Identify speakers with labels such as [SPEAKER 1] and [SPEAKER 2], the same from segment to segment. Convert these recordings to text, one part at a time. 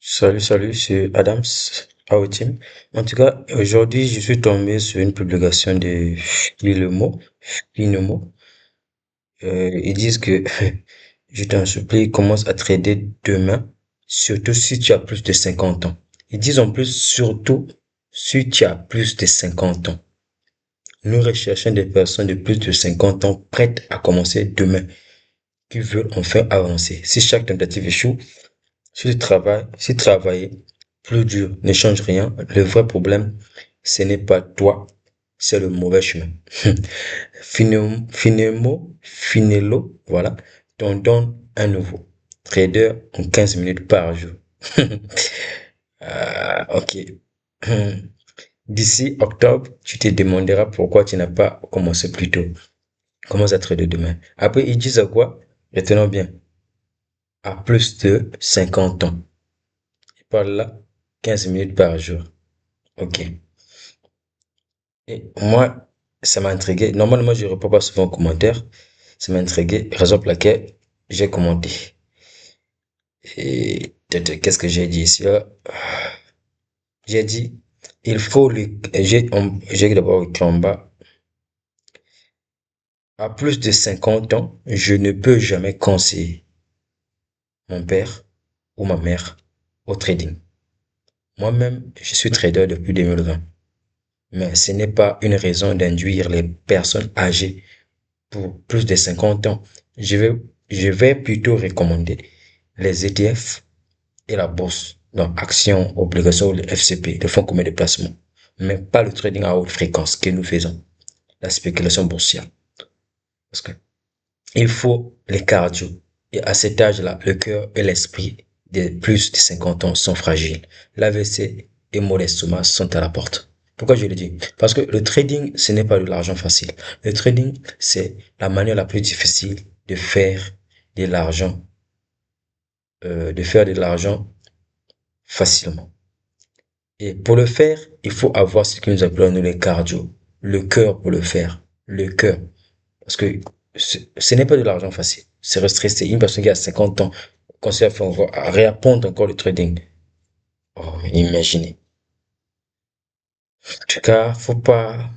[SPEAKER 1] Salut, c'est Adams, Team. En tout cas, aujourd'hui, je suis tombé sur une publication de Philemo. Philemo. Ils disent que, je t'en supplie, commence à trader demain, surtout si tu as plus de 50 ans. Ils disent en plus, surtout si tu as plus de 50 ans. Nous recherchons des personnes de plus de 50 ans prêtes à commencer demain, qui veulent enfin avancer. Si chaque tentative échoue, si travailler plus dur ne change rien, le vrai problème, ce n'est pas toi, c'est le mauvais chemin. Finello, voilà, t'en donne un nouveau. Trader en 15 minutes par jour. Ok. D'ici octobre, tu te demanderas pourquoi tu n'as pas commencé plus tôt. Commence à trader demain. Après, ils disent à quoi? Retenons bien. À plus de 50 ans. Ils parlent là 15 minutes par jour. Ok. Et moi, ça m'a intrigué. Normalement, je ne réponds pas souvent aux commentaires. Ça m'a intrigué, raison pour laquelle j'ai commenté. Et qu'est-ce que j'ai dit ici? J'ai dit, il faut lui, j'ai d'abord écrit en bas, à plus de 50 ans, je ne peux jamais conseiller mon père ou ma mère au trading. Moi-même, je suis trader depuis 2020. Mais ce n'est pas une raison d'induire les personnes âgées pour plus de 50 ans. Je vais, je vais plutôt recommander les ETF et la bourse, donc actions, obligations, le FCP, le fonds commun de placement, mais pas le trading à haute fréquence que nous faisons, la spéculation boursière. Parce que il faut les cardio. Et à cet âge-là, le cœur et l'esprit de plus de 50 ans sont fragiles. L'AVC et modestement sont à la porte. Pourquoi je le dis? Parce que le trading, ce n'est pas de l'argent facile. Le trading, c'est la manière la plus difficile de faire de l'argent, facilement. Et pour le faire, il faut avoir ce que nous appelons nous les cardio, le cœur pour le faire, le cœur. Parce que ce n'est pas de l'argent facile. C'est stressé. Une personne qui a 50 ans, conseille à réapprendre encore le trading. Oh, imaginez. En tout cas, faut pas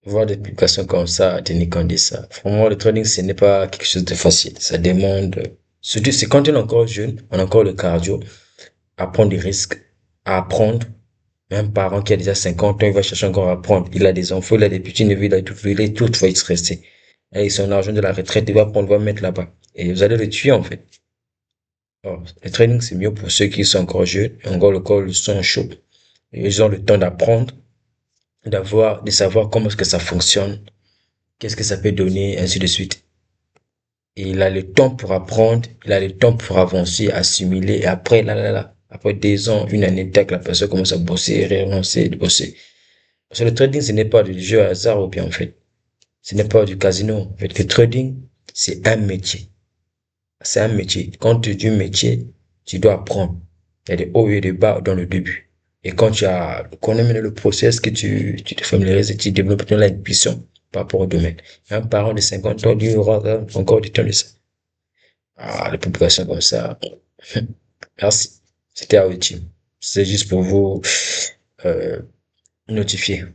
[SPEAKER 1] voir des publications comme ça, des ça. Pour moi, le trading, ce n'est pas quelque chose de facile. Ça demande, surtout, c'est quand on est encore jeune, on a encore le cardio, à prendre des risques, à apprendre. Un parent qui a déjà 50 ans, il va chercher encore à apprendre. Il a des enfants, il a des petits-neveux, il est tout, va être stressé. Et son argent de la retraite, il va prendre, il va mettre là-bas. Et vous allez le tuer, en fait. Alors, le training, c'est mieux pour ceux qui sont encore jeunes, encore le corps, le sont chaud. Ils ont le temps d'apprendre, de savoir comment est-ce que ça fonctionne, qu'est-ce que ça peut donner, ainsi de suite. Et il a le temps pour apprendre, il a le temps pour avancer, assimiler, et après, après 2 ans, une année, tac, la personne commence à bosser, réavancer, bosser. Parce que le trading, ce n'est pas du jeu à hasard, ou bien, en fait. Ce n'est pas du casino. En fait, le trading, c'est un métier. C'est un métier. Quand tu dis métier, tu dois apprendre. Il y a des hauts et des bas dans le début. Et quand tu as connais maintenant le process que tu te familiarises et tu développes ton intuition par rapport au domaine. Un parent de 50 ans, lui aura encore du temps de ça. Ah, les publications comme ça. Merci. C'était à Team. C'est juste pour vous, euh, notifier.